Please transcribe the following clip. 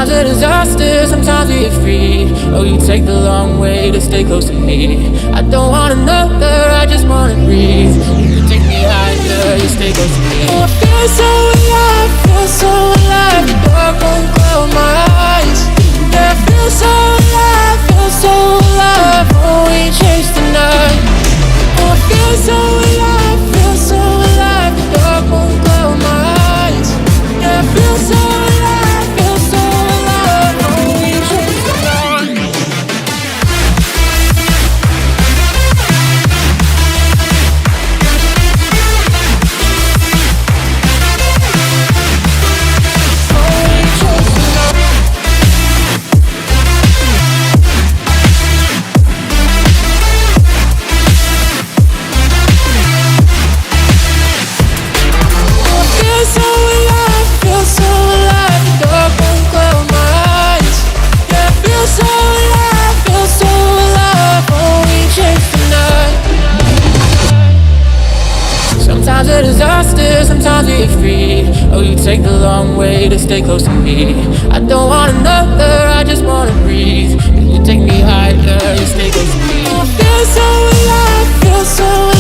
Sometimes a disaster, sometimes we get free. Oh, you take the long way to stay close to me. I don't want another, I just wanna breathe. You take me higher, you stay close to me. Oh, I feel so alive, feel so alive. The dark won't cloud my eyes. Yeah, I feel so alive, feel so alive. Oh, we chase the night. Oh, I feel so alive, feel so alive. The dark won't cloud my eyes. Yeah, I feel so alive, feel so alive. Oh, we chase the night. Sometimes a disaster, sometimes we get free. Oh, you take the long way to stay close to me. I don't want another, I just wanna breathe. You take me higher, you stay close to me. I feel so alive, feel so alive.